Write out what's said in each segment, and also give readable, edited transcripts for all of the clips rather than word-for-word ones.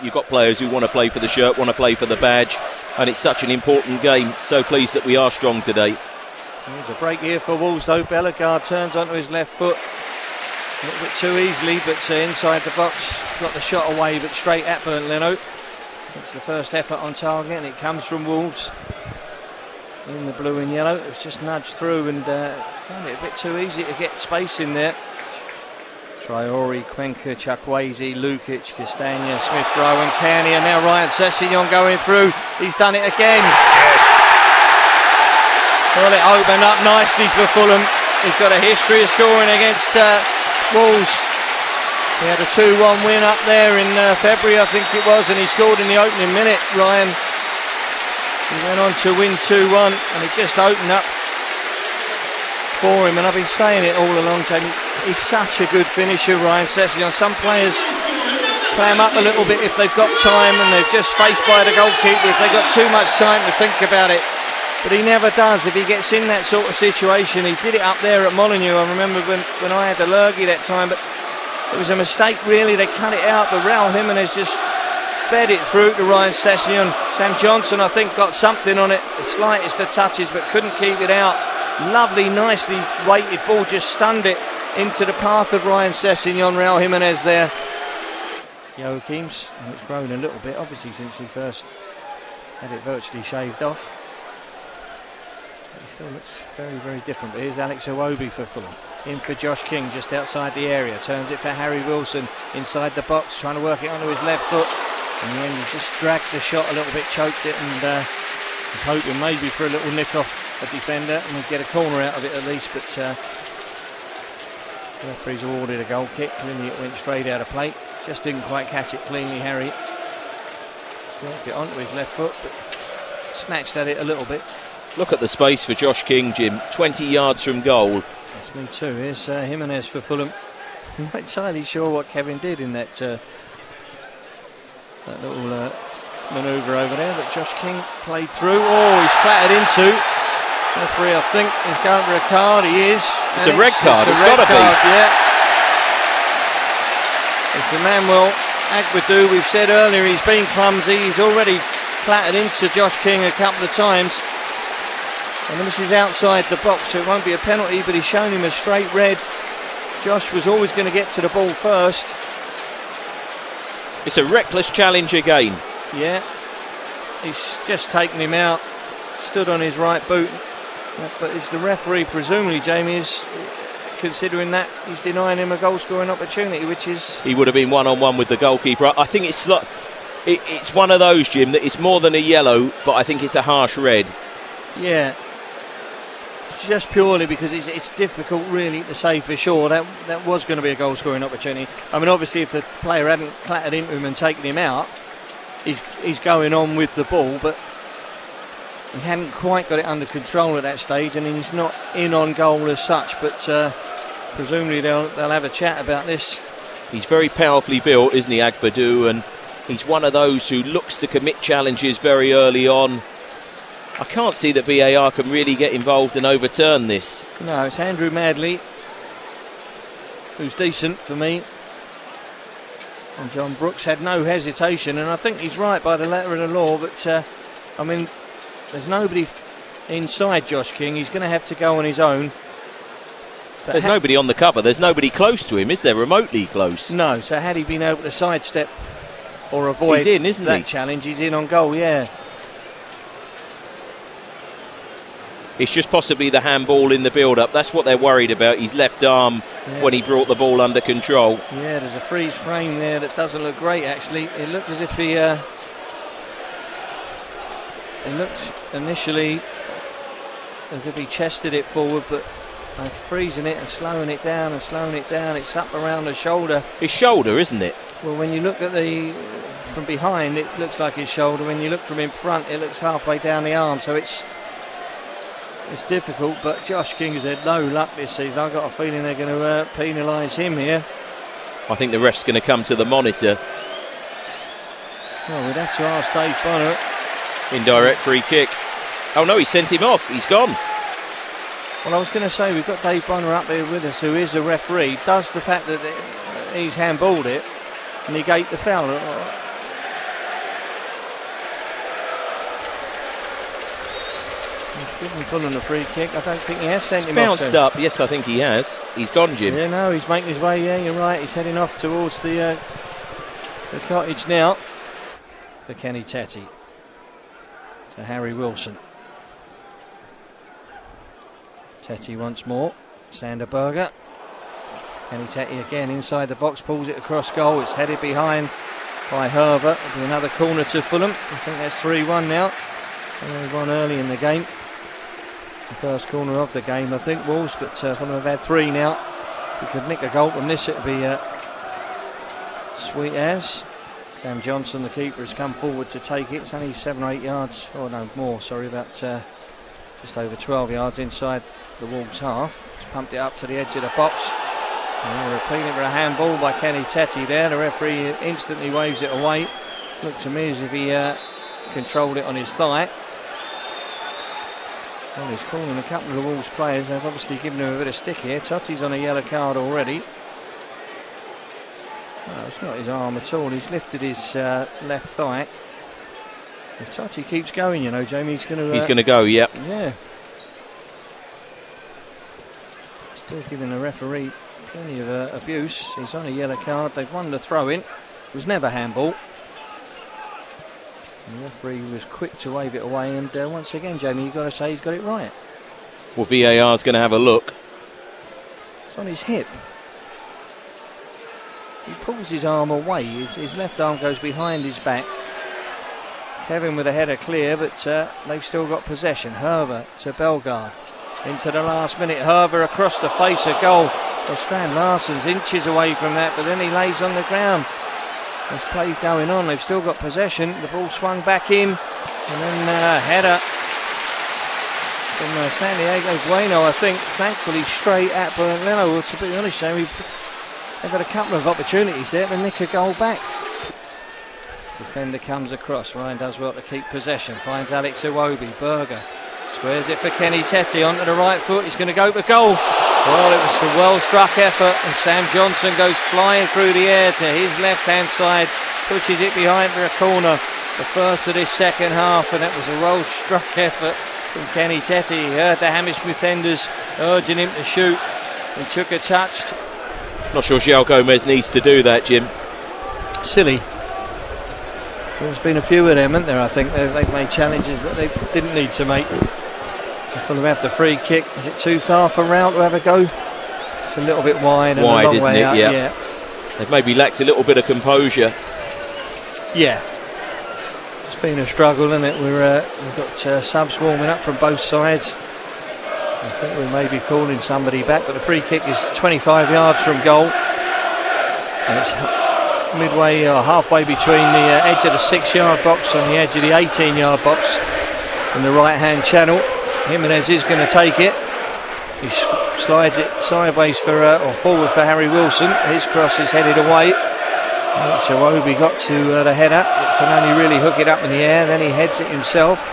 you've got players who want to play for the shirt, want to play for the badge, and it's such an important game. So pleased that we are strong today. It's a break here for Wolves though. Bellegarde turns onto his left foot a little bit too easily, but inside the box, got the shot away, but straight at Bernd Leno. It's the first effort on target, and it comes from Wolves in the blue and yellow. It's just nudged through and found it a bit too easy to get space in there. Traore, Cuenca, Chukwueze, Lukic, Castagna, Smith Rowe and Kearney, and now Ryan Sessegnon going through. He's done it again. Well, it opened up nicely for Fulham. He's got a history of scoring against Wolves. He had a 2-1 win up there in February, I think it was, and he scored in the opening minute, Ryan. He went on to win 2-1, and it just opened up for him. And I've been saying it all along, Jamie. He's such a good finisher, Ryan Sessegnon. Some players play him up a little bit if they've got time and they're just faced by the goalkeeper, if they've got too much time to think about it. But he never does if he gets in that sort of situation. He did it up there at Molineux. I remember when I had the lurgy that time, but it was a mistake really. They cut it out, but Raul Jimenez just fed it through to Ryan Sessegnon. Sam Johnson, I think, got something on it, the slightest of touches, but couldn't keep it out. Lovely, nicely weighted ball, just stunned it into the path of Ryan Sessegnon. Raul Jimenez there. Joachim's, and it's grown a little bit, obviously, since he first had it virtually shaved off. But he still looks very, very different. But here's Alex Iwobi for Fulham. In for Josh King, just outside the area. Turns it for Harry Wilson inside the box, trying to work it onto his left foot. And then he just dragged the shot a little bit, choked it, and was hoping maybe for a little nick off a defender and we'd get a corner out of it at least. But the referee's awarded a goal kick. Clearly it went straight out of play. Just didn't quite catch it cleanly, Harry. Worked it onto his left foot, but snatched at it a little bit. Look at the space for Josh King, Jim. 20 yards from goal. That's me too. Here's Jimenez for Fulham. I'm not entirely sure what Kevin did in that little manoeuvre over there that Josh King played through. Oh, he's clattered into. Referee, I think, is going for a card. He is. It's a red card. It's got to be. Yeah. It's Emmanuel Agbadou. We've said earlier he's been clumsy. He's already clattered into Josh King a couple of times. And this is outside the box, so it won't be a penalty, but he's shown him a straight red. Josh was always going to get to the ball first. It's a reckless challenge again. Yeah, he's just taken him out, stood on his right boot. But it's the referee, presumably, Jamie, is considering that he's denying him a goal-scoring opportunity, which is... He would have been one-on-one with the goalkeeper. I think it's one of those, Jim, that it's more than a yellow, but I think it's a harsh red. Yeah. Just purely because it's difficult really to say for sure that was going to be a goal scoring opportunity. I mean, obviously if the player hadn't clattered into him and taken him out, he's going on with the ball, but he hadn't quite got it under control at that stage, and he's not in on goal as such, but presumably they'll have a chat about this. He's very powerfully built, isn't he, Agbadou, and he's one of those who looks to commit challenges very early on. I can't see that VAR can really get involved and overturn this. No, it's Andrew Madley, who's decent for me. And John Brooks had no hesitation, and I think he's right by the letter of the law, but I mean, there's nobody inside Josh King. He's going to have to go on his own. But there's nobody on the cover. There's nobody close to him, is there? Remotely close. No, so had he been able to sidestep or avoid he's in, isn't that he? Challenge, he's in on goal, yeah. It's just possibly the handball in the build-up. That's what they're worried about. His left arm when he brought the ball under control. Yeah, there's a freeze frame there that doesn't look great, actually. It looked as if he looked initially as if he chested it forward, but by freezing it and slowing it down, it's up around the shoulder. His shoulder, isn't it? Well, when you look at from behind, it looks like his shoulder. When you look from in front, it looks halfway down the arm, so it's difficult, but Josh King has had no luck this season. I've got a feeling they're going to penalise him here. I think the ref's going to come to the monitor. Well, we'd have to ask Dave Bonner. Indirect free kick. Oh no, he sent him off. He's gone. Well, I was going to say, we've got Dave Bonner up there with us, who is a referee. Does the fact that he's handballed it negate the foul? He's given Fulham a free kick. I don't think he has sent him off. Bounced up. Yes, I think he has. He's gone, Jim. Yeah, no, he's making his way. Yeah, you're right. He's heading off towards the cottage now. For Kenny Tetty. To Harry Wilson. Tetty once more. Sander Berger. Kenny Tetty again inside the box, pulls it across goal. It's headed behind by Herver. It'll be another corner to Fulham. I think that's 3-1 now. They won early in the game. The first corner of the game, I think, Wolves, but Fulham have had 3 now. If we could nick a goal from this, it would be sweet as. Sam Johnson, the keeper, has come forward to take it. It's only 7 or 8 yards, or no more, sorry, about just over 12 yards inside the Wolves half. He's pumped it up to the edge of the box. And they're appealing for a handball by Kenny Tetty there. The referee instantly waves it away. Looked to me as if he controlled it on his thigh. Well, he's calling a couple of the Wolves players. They've obviously given him a bit of stick here. Totti's on a yellow card already. No, it's not his arm at all. He's lifted his left thigh. If Totti keeps going, you know, Jamie, he's going to go, yep. Yeah. Still giving the referee plenty of abuse. He's on a yellow card. They've won the throw-in. It was never handball. And the referee was quick to wave it away. And once again, Jamie, you've got to say he's got it right. Well, VAR's going to have a look. It's on his hip. He pulls his arm away. His left arm goes behind his back. Kevin with a header clear, but they've still got possession. Herver to Bellegarde. Into the last minute. Herver across the face of goal. Well, Strand Larsson's inches away from that, but then he lays on the ground. There's play going on. They've still got possession. The ball swung back in. And then header from San Diego Bueno, I think. Thankfully straight at Bernardo. Well, to be honest, they've had a couple of opportunities there to nick a goal back. Defender comes across. Ryan does well to keep possession. Finds Alex Iwobi. Berger squares it for Kenny Tetty onto the right foot. He's going to go for goal. Well, it was a well-struck effort, and Sam Johnson goes flying through the air to his left-hand side, pushes it behind for a corner. The first of this second half, and that was a well-struck effort from Kenny Tetty. He heard the Hammersmith defenders urging him to shoot, and took a touch. Not sure João Gomez needs to do that, Jim. Silly. There's been a few of them, haven't there? I think they've made challenges that they didn't need to make. Fulham have the free kick. Is it too far for Rout to have a go? It's a little bit wide and a long isn't way it? out. Yeah. They've maybe lacked a little bit of composure. Yeah. It's been a struggle, isn't it? We've got subs warming up from both sides. I think we may be calling somebody back, but the free kick is 25 yards from goal. And it's midway or halfway between the edge of the 6-yard box and the edge of the 18-yard box in the right-hand channel. Jimenez is going to take it. He slides it sideways or forward for Harry Wilson. His cross is headed away. So Iwobi got to the header. Can only really hook it up in the air. Then he heads it himself.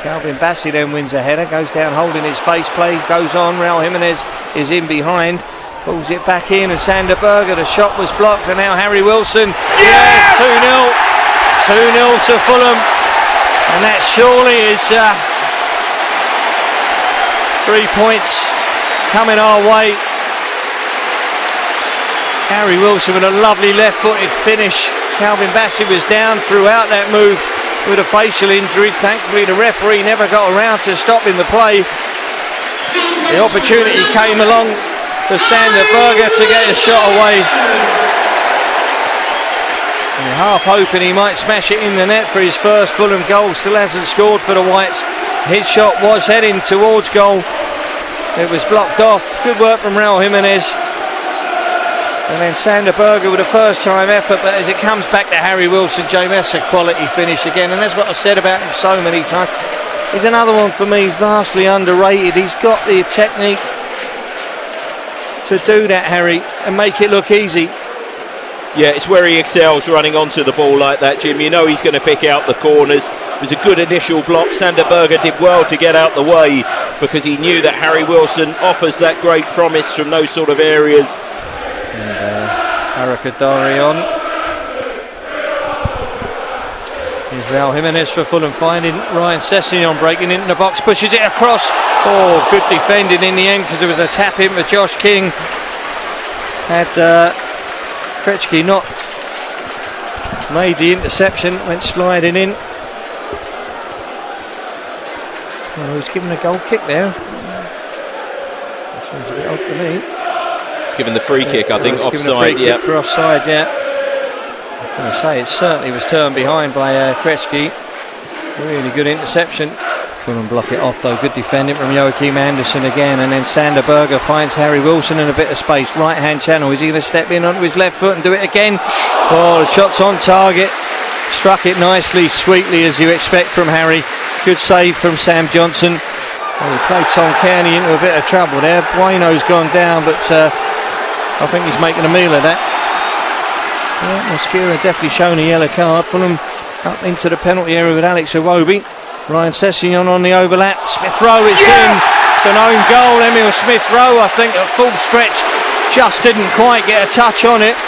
Calvin Bassey then wins a header. Goes down holding his face. Play goes on. Raul Jimenez is in behind. Pulls it back in. And Sander Berger. The shot was blocked. And now Harry Wilson. Yes! 2-0. 2-0 to Fulham. And that surely is 3 points coming our way. Harry Wilson with a lovely left-footed finish. Calvin Bassey was down throughout that move with a facial injury. Thankfully the referee never got around to stopping the play. The opportunity came along for Sander Berger to get a shot away. And half hoping he might smash it in the net for his first Fulham goal. Still hasn't scored for the Whites. His shot was heading towards goal. It was blocked off. Good work from Raul Jimenez. And then Sander Berger with a first-time effort, but as it comes back to Harry Wilson, James, that's a quality finish again. And that's what I've said about him so many times. He's another one for me, vastly underrated. He's got the technique to do that, Harry, and make it look easy. Yeah, it's where he excels, running onto the ball like that, Jim. You know he's going to pick out the corners. It was a good initial block. Sander Berger did well to get out the way because he knew that Harry Wilson offers that great promise from those sort of areas. And Harakadari on. Here's Raul Jimenez for Fulham, finding Ryan Sessegnon, breaking into the box, pushes it across. Oh, good defending in the end, because there was a tap in for Josh King. Had Krejci not made the interception, went sliding in. Well, he was given a goal kick there. That seems a bit odd to me. He's given the free kick, I think, offside. Yeah, for offside, yeah. I was going to say, it certainly was turned behind by Krejci. Really good interception. Fulham block it off though, good defending from Joachim Andersen again, and then Sander Berge finds Harry Wilson in a bit of space, right hand channel. Is he going to step in onto his left foot and do it again? Oh, the shot's on target, struck it nicely, sweetly, as you expect from Harry. Good save from Sam Johnson. Oh, he played Tom Kearney into a bit of trouble there. Bueno's gone down, but I think he's making a meal of that. Yeah, Mosquera definitely shown a yellow card. Fulham up into the penalty area with Alex Iwobi. Ryan Sessegnon on the overlap. Smith Rowe is in. It's an own goal. Emil Smith Rowe, I think, at full stretch, just didn't quite get a touch on it.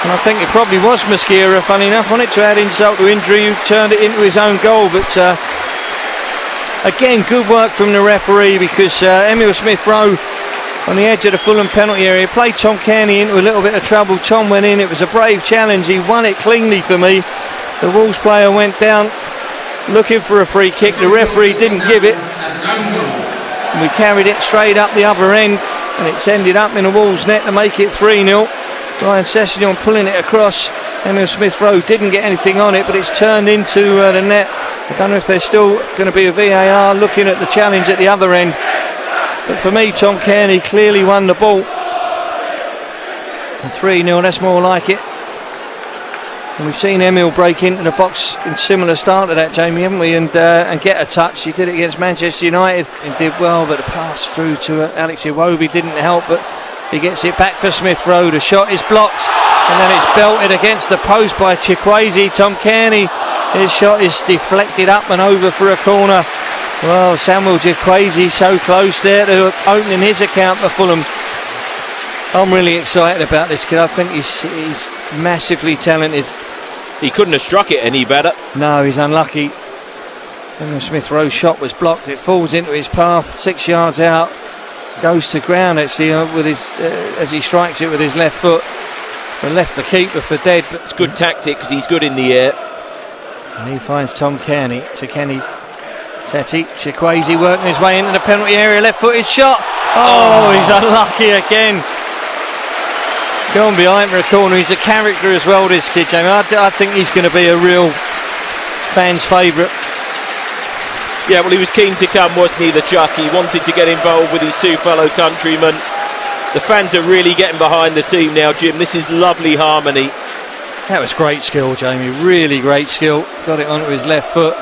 And I think it probably was Mosquera, funny enough, on it, to add insult to injury, who turned it into his own goal. But again, good work from the referee, because Emil Smith Rowe on the edge of the Fulham penalty area played Tom Kearney into a little bit of trouble. Tom went in. It was a brave challenge. He won it cleanly for me. The Wolves player went down looking for a free kick. The referee didn't give it. We carried it straight up the other end, and it's ended up in the Wolves net to make it 3-0. Ryan Sessegnon pulling it across. Emil Smith Rowe didn't get anything on it, but it's turned into the net. I don't know if there's still going to be a VAR looking at the challenge at the other end. But for me, Tom Kearney clearly won the ball. And 3-0, that's more like it. And we've seen Emil break into the box in similar start to that, Jamie, haven't we? And get a touch. He did it against Manchester United and did well, but the pass through to Alex Iwobi didn't help. But he gets it back for Smith Rowe. The shot is blocked, and then it's belted against the post by Chikwueze. Tom Kearney, his shot is deflected up and over for a corner. Well, Samuel Chikwueze so close there to opening his account for Fulham. I'm really excited about this kid. I think he's massively talented. He couldn't have struck it any better. No, he's unlucky. Emil Smith Rowe's shot was blocked. It falls into his path, 6 yards out, goes to ground actually with his as he strikes it with his left foot. And left the keeper for dead. But it's good tactic, because he's good in the air. And he finds Tom Kearney to Kenny Teti. Chikwueze working his way into the penalty area, left-footed shot. Oh, he's unlucky again. Gone behind for a corner. He's a character as well, this kid, Jamie. I think he's going to be a real fan's favourite. Yeah, well, he was keen to come, wasn't he, the Chuck? He wanted to get involved with his two fellow countrymen. The fans are really getting behind the team now, Jim. This is lovely harmony. That was great skill, Jamie. Really great skill. Got it onto his left foot.